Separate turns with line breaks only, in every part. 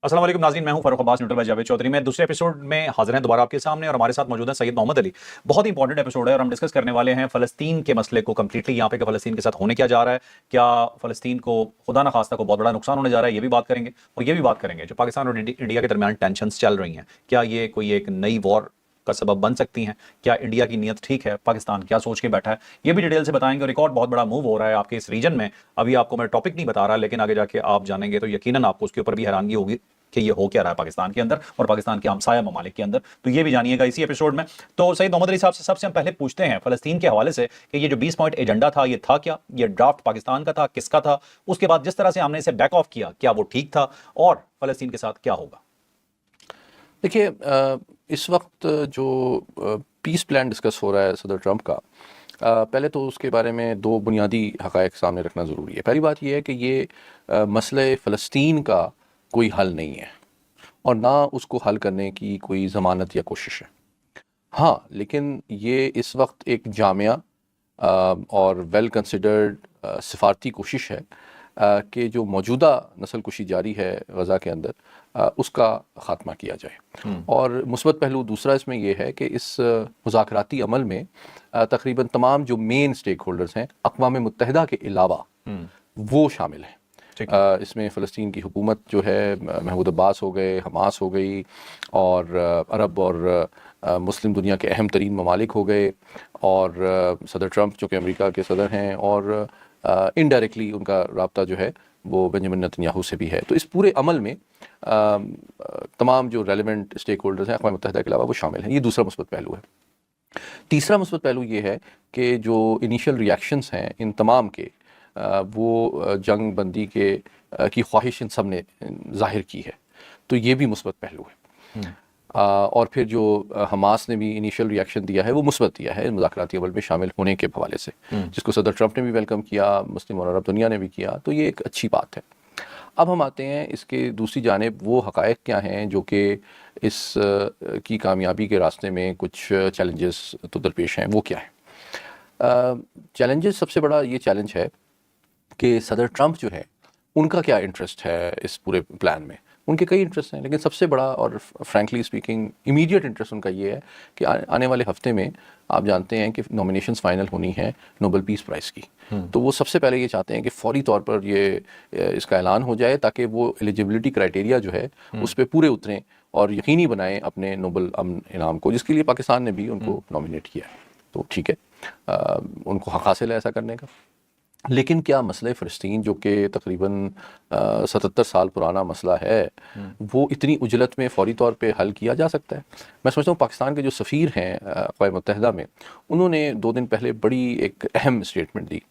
अस्सलाम वालेकुम नाज़रीन, मैं हूं फारूक अब्बास न्यूट्रल बाय जावेद चौधरी। मैं दूसरे एपिसोड में हाजिर हैं दोबारा आपके सामने और हमारे साथ मौजूद हैं सैयद मोहम्मद अली। बहुत ही इंपॉर्टेंट एपिसोड है और हम डिस्कस करने वाले हैं फ़लस्तीन के मसले को कम्प्लीटली, यहाँ पे कि फ़लस्तीन के साथ होने क्या जा रहा है, क्या फ़लस्तीन को खुदा न खास्ता को बहुत बड़ा नुकसान होने जा रहा है, ये भी बात करेंगे। और ये भी बात करेंगे जो पाकिस्तान और इंडिया के दरमियान टेंशन्स चल रही हैं, क्या ये कोई एक नई वॉर का सबब बन सकती हैं, क्या इंडिया की नीयत ठीक है, पाकिस्तान क्या सोच के बैठा है, ये भी डिटेल से बताएंगे। और एक और बहुत बड़ा मूव हो रहा है आपके इस रीजन में, अभी आपको मैं टॉपिक नहीं बता रहा, लेकिन आगे जाके आप जानेंगे तो यकीनन आपको उसके ऊपर भी हैरानगी होगी कि ये हो क्या रहा है पाकिस्तान के अंदर और पाकिस्तान के हमसाया ममालिक के अंदर। तो ये भी जानिएगा इसी एपिसोड में। तो सैयद मोहम्मद अली साहब से सबसे हम पहले पूछते हैं फ़लस्तीन के हवाले से कि ये जो 20 पॉइंट एजेंडा था, ये था क्या, ये ड्राफ्ट पाकिस्तान का था, किसका था, उसके बाद जिस तरह से हमने इसे बैक ऑफ किया, क्या वो ठीक था, और फ़लस्तीन के साथ क्या होगा?
देखिए, इस वक्त जो पीस प्लान डिस्कस हो रहा है सदर ट्रंप का, पहले तो उसके बारे में दो बुनियादी हक़ाइक़ सामने रखना ज़रूरी है। पहली बात यह है कि ये मसले फ़लस्तीन का कोई हल नहीं है और ना उसको हल करने की कोई ज़मानत या कोशिश है। हाँ, लेकिन ये इस वक्त एक जामिया और वेल कंसिडर्ड सिफारती कोशिश है कि जो मौजूदा नस्ल कुशी जारी है गज़ा के अंदर, उसका ख़ात्मा किया जाए। और मुस्बत पहलू दूसरा इसमें यह है कि इस मुज़ाकराती अमल में तकरीबन तमाम जो मेन स्टेक होल्डर्स हैं अक़वाम मुत्तहिदा के अलावा वो शामिल हैं। इसमें फ़लस्तीन की हुकूमत जो है, महमूद अब्बास हो गए, हमास हो गई, और अरब और मुस्लिम दुनिया के अहम तरीन ममालिक हो गए, और सदर ट्रंप जो कि अमेरिका के सदर हैं, और इनडायरेक्टली उनका राब्ता जो है वो बेंजामिन नेतन्याहू से भी है। तो इस पूरे अमल में तमाम जो रेलिवेंट स्टेक होल्डर्स हैं अक़वाम मुत्तहिदा के अलावा वो शामिल हैं। ये दूसरा मुस्बत पहलू है। तीसरा मुस्बत पहलू ये है कि जो इनिशियल रिएक्शंस हैं इन तमाम के, वो जंग बंदी की ख्वाहिश इन सब ने ज़ाहिर की है, तो ये भी मुस्बत पहलू है। और फिर जो हमास ने भी इनिशियल रिएक्शन दिया है वो मुस्बत दिया है मुज़ाकराती अमल में शामिल होने के हवाले से, जिसको सदर ट्रंप ने भी वेलकम किया, मुस्लिम और अरब दुनिया ने भी किया, तो ये एक अच्छी बात है। अब हम आते हैं इसके दूसरी जानिब, वो हक़ाइक़ क्या हैं जो कि इस की कामयाबी के रास्ते में कुछ चैलेंजेस तो दरपेश हैं। वो क्या है चैलेंजेस? सबसे बड़ा ये चैलेंज है कि सदर ट्रंप जो है उनका क्या इंटरेस्ट है इस पूरे प्लान में। उनके कई इंटरेस्ट हैं, लेकिन सबसे बड़ा और फ्रैंकली स्पीकिंग इमीडिएट इंटरेस्ट उनका ये है कि आने वाले हफ्ते में आप जानते हैं कि नॉमिनेशंस फाइनल होनी है नोबेल पीस प्राइज़ की। तो वो सबसे पहले ये चाहते हैं कि फौरी तौर पर ये इसका ऐलान हो जाए, ताकि वो एलिजिबिलिटी क्राइटेरिया जो है उस पर पूरे उतरें और यकीनी बनाएं अपने नोबेल अमन इनाम को, जिसके लिए पाकिस्तान ने भी उनको नॉमिनेट किया है। तो ठीक है, उनको हक़ हासिल है ऐसा करने का। लेकिन क्या मसले फ़लस्तीन, जो कि तकरीबन 77 साल पुराना मसला है, वो इतनी उजलत में फ़ौरी तौर पे हल किया जा सकता है? मैं समझता हूँ पाकिस्तान के जो सफ़ीर हैं अक़वाम मुत्तहिदा में, उन्होंने 2 दिन पहले बड़ी एक अहम स्टेटमेंट दी।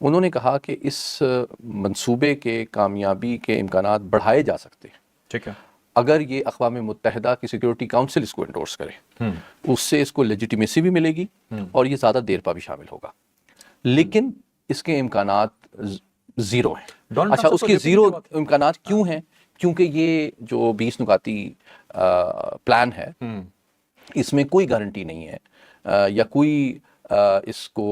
उन्होंने कहा कि इस मंसूबे के कामयाबी के इम्कानात बढ़ाए जा सकते हैं,
ठीक है,
अगर ये अक़वाम मुत्तहिदा की सिक्योरिटी काउंसिल इसको इंडोर्स करे। उससे इसको लेजिटिमेसी भी मिलेगी और ये ज़्यादा देर पा भी शामिल होगा। लेकिन इसके इम्कानात ज़ीरो हैं। अच्छा, उसके ज़ीरो इम्कानात क्यों हैं? क्योंकि ये जो 20 नुकाती प्लान है, इसमें कोई गारंटी नहीं है या कोई इसको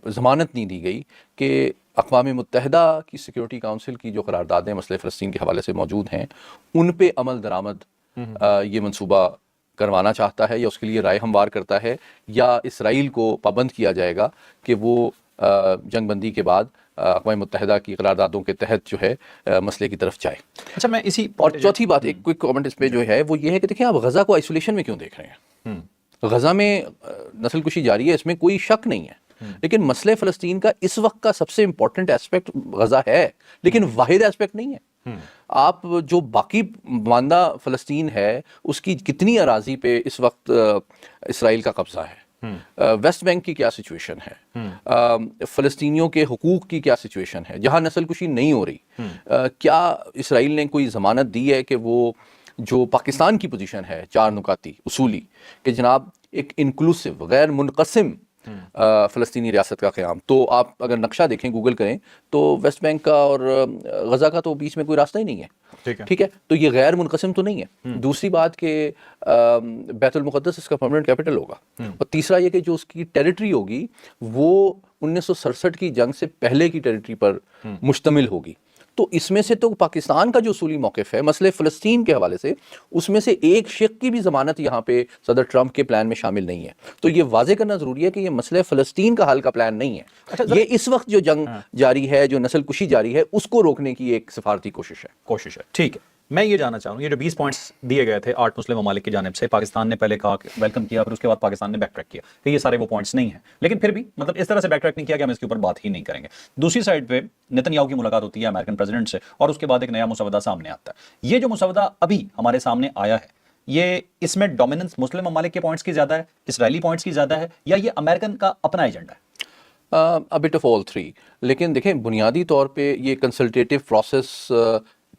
ज़मानत नहीं दी गई कि अक़वाम मुत्तहिदा की सिक्योरिटी काउंसिल की जो करारदादें मसले फ़लस्तीन के हवाले से मौजूद हैं, उन पे अमल दरामद ये मंसूबा करवाना चाहता है या उसके लिए राय हमवार करता है, या इसराइल को पाबंद किया जाएगा कि वो जंग बंदी के बाद अक़वाम मुत्तहिदा की करारदादों के तहत जो है मसले की तरफ जाए।
अच्छा, मैं इसी
और चौथी बात, एक क्विक कमेंट इस पे जो है वो ये है कि देखिए, आप गज़ा को आइसोलेशन में क्यों देख रहे हैं? गज़ा में नस्ल कुशी जारी है, इसमें कोई शक नहीं है, लेकिन मसले फ़लस्तीन का इस वक्त का सबसे इंपॉर्टेंट एस्पेक्ट गज़ा है, लेकिन वाहिद एस्पेक्ट नहीं है। आप जो बाकी मानदा फ़लस्तीन है उसकी कितनी अराज़ी पे इस वक्त इसराइल का कब्ज़ा है, वेस्ट बैंक की क्या सिचुएशन है, फ़लस्तीनियों के हुकूक की क्या सिचुएशन है जहाँ नस्ल कुशी नहीं हो रही, क्या इसराइल ने कोई ज़मानत दी है कि वो जो पाकिस्तान की पोजीशन है 4 नुकाती उसूली कि जनाब एक इंक्लूसिव गैर मुनक़सिम फ़लस्तीनी रियासत का क़याम। तो आप अगर नक्शा देखें, गूगल करें, तो वेस्ट बैंक का और गज़ा का तो बीच में कोई रास्ता ही नहीं है। ठीक है, तो ये गैर मुनक़सिम तो नहीं है। दूसरी बात कि बैतुल मुक़द्दस इसका परमानेंट कैपिटल होगा, और तीसरा ये कि जो उसकी टेरिटरी होगी वो 1967 की जंग से पहले की टेरिटरी पर मुश्तमिल होगी। تو اس میں سے تو پاکستان کا جو اصولی موقف ہے مسئلے فلسطین کے حوالے سے، اس میں سے ایک شق کی بھی ضمانت یہاں پہ صدر ٹرمپ کے پلان میں شامل نہیں ہے. تو یہ واضح کرنا ضروری ہے کہ یہ مسئلہ فلسطین کا حل کا پلان نہیں ہے. یہ اس وقت جو جنگ جاری ہے، جو نسل کشی جاری ہے، اس کو روکنے کی ایک سفارتی کوشش ہے.
ٹھیک ہے. میں یہ جاننا چاہوں گا، یہ جو 20 پوائنٹس دیے گئے تھے 8 مسلم ممالک کی جانب سے، پاکستان نے پہلے کہا کہ ویلکم کیا، پھر اس کے بعد پاکستان نے بیک ٹریک کیا کہ یہ سارے وہ پوائنٹس نہیں ہیں، لیکن پھر بھی مطلب اس طرح سے بیک ٹریک نہیں کیا کہ ہم اس کے اوپر بات ہی نہیں کریں گے. دوسری سائڈ پہ نتن یاہو کی ملاقات ہوتی ہے امریکن پریزیڈنٹ سے، اور اس کے بعد ایک نیا مسودہ سامنے آتا ہے. یہ جو مسودہ ابھی ہمارے سامنے آیا ہے، یہ اس میں ڈومیننس مسلم ممالک کے پوائنٹس کی زیادہ ہے، اسرائیلی پوائنٹس کی زیادہ ہے، یا یہ امریکن کا اپنا ایجنڈا ہے؟
A bit of all three. لیکن دیکھیں بنیادی طور پہ یہ کنسلٹیٹیو پروسیس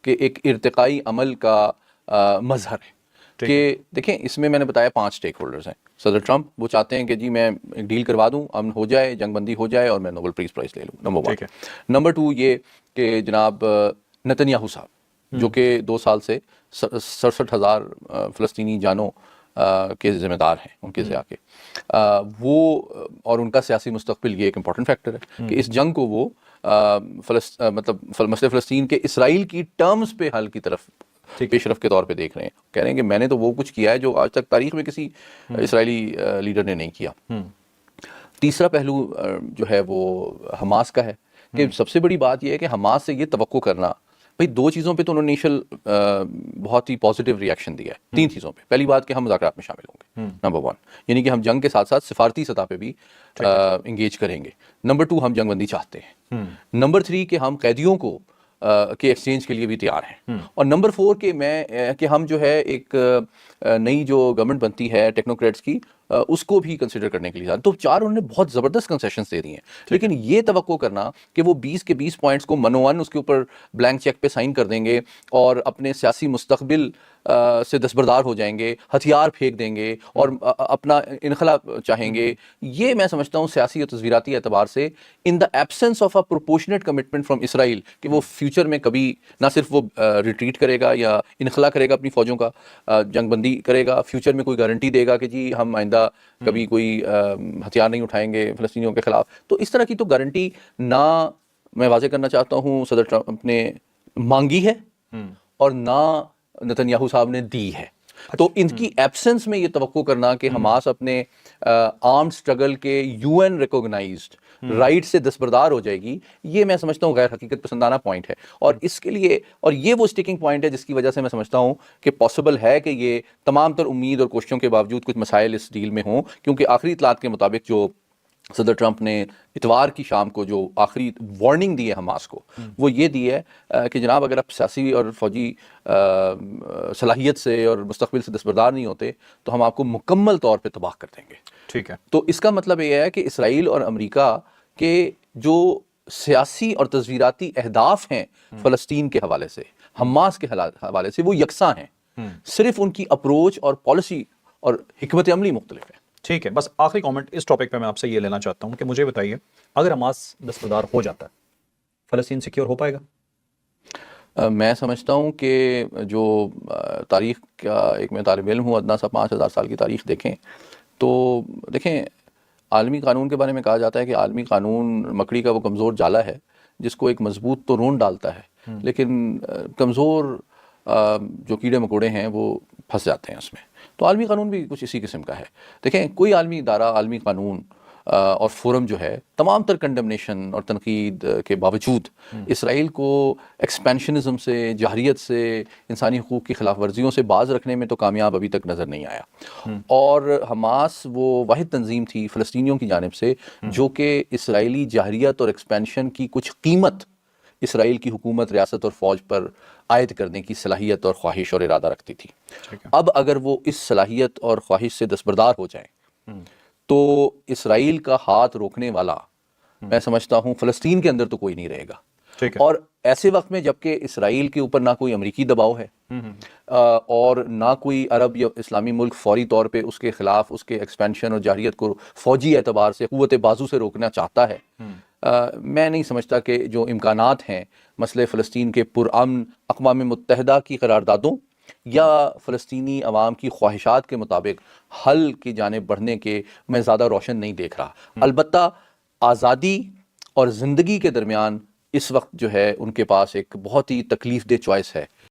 کے ایک ارتقائی عمل کا مظہر ہے کہ دیکھیں اس میں نے بتایا 5 اسٹیک ہولڈرز ہیں. صدر ٹرمپ وہ چاہتے ہیں کہ جی میں ایک ڈیل کروا دوں، امن ہو جائے، جنگ بندی ہو جائے اور میں نوبل پیس پرائز لے لوں، نمبر 1. نمبر 2 یہ کہ جناب نتن یاہو صاحب جو کہ 2 سال سے 67,000 فلسطینی جانوں کے ذمہ دار ہیں ان کے ضیاع کے، وہ اور ان کا سیاسی مستقبل، یہ ایک امپورٹنٹ فیکٹر ہے کہ اس جنگ کو وہ مطلب مسئلہ فلسطین کے اسرائیل کی ٹرمز پہ حل کی طرف پیش رفت کے طور پہ دیکھ رہے ہیں. کہہ رہے ہیں کہ میں نے تو وہ کچھ کیا ہے جو آج تک تاریخ میں کسی اسرائیلی لیڈر نے نہیں کیا. تیسرا پہلو جو ہے وہ حماس کا ہے کہ سب سے بڑی بات یہ ہے کہ حماس سے یہ توقع کرنا، بھئی 2 چیزوں پہ تو انہوں نے انیشل بہت ہی پازیٹیو ریئیکشن دیا ہے. 3 چیزوں پہ. پہلی بات کہ ہم مذاکرات میں شامل ہوں گے، نمبر 1، یعنی کہ ہم جنگ کے ساتھ ساتھ سفارتی سطح پہ بھی انگیج کریں گے. نمبر 2 ہم جنگ بندی چاہتے ہیں. نمبر 3 کہ ہم قیدیوں کو کے ایکسچینج کے لیے بھی تیار ہیں. اور نمبر 4 کہ ہم جو ہے ایک نئی جو گورنمنٹ بنتی ہے ٹیکنوکریٹس کی، اس کو بھی کنسیڈر کرنے کے لیے. تو 4 انہوں نے بہت زبردست کنسیشنز دے دی ہیں. لیکن یہ توقع کرنا کہ وہ 20 کے 20 پوائنٹس کو منوان اس کے اوپر بلینک چیک پہ سائن کر دیں گے اور اپنے سیاسی مستقبل سے دستبردار ہو جائیں گے، ہتھیار پھینک دیں گے اور اپنا انخلا چاہیں گے، یہ میں سمجھتا ہوں سیاسی اور تصویراتی اعتبار سے in the absence of a proportionate commitment from Israel کہ وہ فیوچر میں کبھی نہ صرف وہ ریٹریٹ کرے گا یا انخلا کرے گا اپنی فوجوں کا، جنگ بندی کرے گا، فیوچر میں کوئی گارنٹی دے گا کہ جی ہم آئندہ کبھی کوئی ہتھیار نہیں اٹھائیں گے فلسطینیوں کے خلاف. تو اس طرح کی تو گارنٹی نہ میں واضح کرنا چاہتا ہوں صدر ٹرمپ نے مانگی ہے اور نہ نتن یاہو صاحب نے دی ہے. تو ان کی ایبسنس میں یہ توقع کرنا کہ حماس اپنے آرمڈ اسٹرگل کے UN ریکوگنائزڈ رائٹ سے دستبردار ہو جائے گی، یہ میں سمجھتا ہوں غیر حقیقت پسندانہ پوائنٹ ہے. اور اس کے لیے اور یہ وہ اسٹیکنگ پوائنٹ ہے جس کی وجہ سے میں سمجھتا ہوں کہ پاسبل ہے کہ یہ تمام تر امید اور کوششوں کے باوجود کچھ مسائل اس ڈیل میں ہوں، کیونکہ آخری اطلاعات کے مطابق جو صدر ٹرمپ نے اتوار کی شام کو جو آخری وارننگ دی ہے حماس کو، وہ یہ دی ہے کہ جناب اگر آپ سیاسی اور فوجی صلاحیت سے اور مستقبل سے دستبردار نہیں ہوتے تو ہم آپ کو مکمل طور پہ تباہ کر دیں گے.
ٹھیک ہے.
تو اس کا مطلب یہ ہے کہ اسرائیل اور امریکہ کے جو سیاسی اور تصویراتی اہداف ہیں فلسطین کے حوالے سے، حماس کے حوالے سے، وہ یکساں ہیں، صرف ان کی اپروچ اور پالیسی اور حکمت عملی مختلف ہے.
ٹھیک ہے. بس آخری کامنٹ اس ٹاپک پہ میں آپ سے یہ لینا چاہتا ہوں کہ مجھے بتائیے، اگر حماس دستبردار ہو جاتا ہے فلسطین سیکیور ہو پائے گا؟
میں سمجھتا ہوں کہ جو تاریخ کا ایک میں طالب علم ہوں، ادنا سا 5,000 سال کی تاریخ دیکھیں تو دیکھیں عالمی قانون کے بارے میں کہا جاتا ہے کہ عالمی قانون مکڑی کا وہ کمزور جالا ہے جس کو ایک مضبوط تو رون ڈالتا ہے، لیکن کمزور جو کیڑے مکوڑے ہیں وہ پھنس جاتے ہیں اس میں. تو عالمی قانون بھی کچھ اسی قسم کا ہے. دیکھیں کوئی عالمی ادارہ، عالمی قانون اور فورم جو ہے تمام تر کنڈمنیشن اور تنقید کے باوجود اسرائیل کو ایکسپینشنزم سے، جہریت سے، انسانی حقوق کی خلاف ورزیوں سے باز رکھنے میں تو کامیاب ابھی تک نظر نہیں آیا. اور حماس وہ واحد تنظیم تھی فلسطینیوں کی جانب سے جو کہ اسرائیلی جہریت اور ایکسپینشن کی کچھ قیمت اسرائیل کی حکومت، ریاست اور فوج پر عائد کرنے کی صلاحیت اور خواہش اور ارادہ رکھتی تھی. اب اگر وہ اس صلاحیت اور خواہش سے دستبردار ہو جائیں تو اسرائیل کا ہاتھ روکنے والا میں سمجھتا ہوں فلسطین کے اندر تو کوئی نہیں رہے گا. اور ایسے وقت میں جبکہ اسرائیل کے اوپر نہ کوئی امریکی دباؤ ہے اور نہ کوئی عرب یا اسلامی ملک فوری طور پہ اس کے خلاف اس کے ایکسپینشن اور جارحیت کو فوجی اعتبار سے قوت بازو سے روکنا چاہتا ہے، میں نہیں سمجھتا کہ جو امکانات ہیں مسئلہ فلسطین کے پرامن اقوام متحدہ کی قراردادوں یا فلسطینی عوام کی خواہشات کے مطابق حل کی جانب بڑھنے کے میں زیادہ روشن نہیں دیکھ رہا. البتہ آزادی اور زندگی کے درمیان اس وقت جو ہے ان کے پاس ایک بہت ہی تکلیف دہ چوائس ہے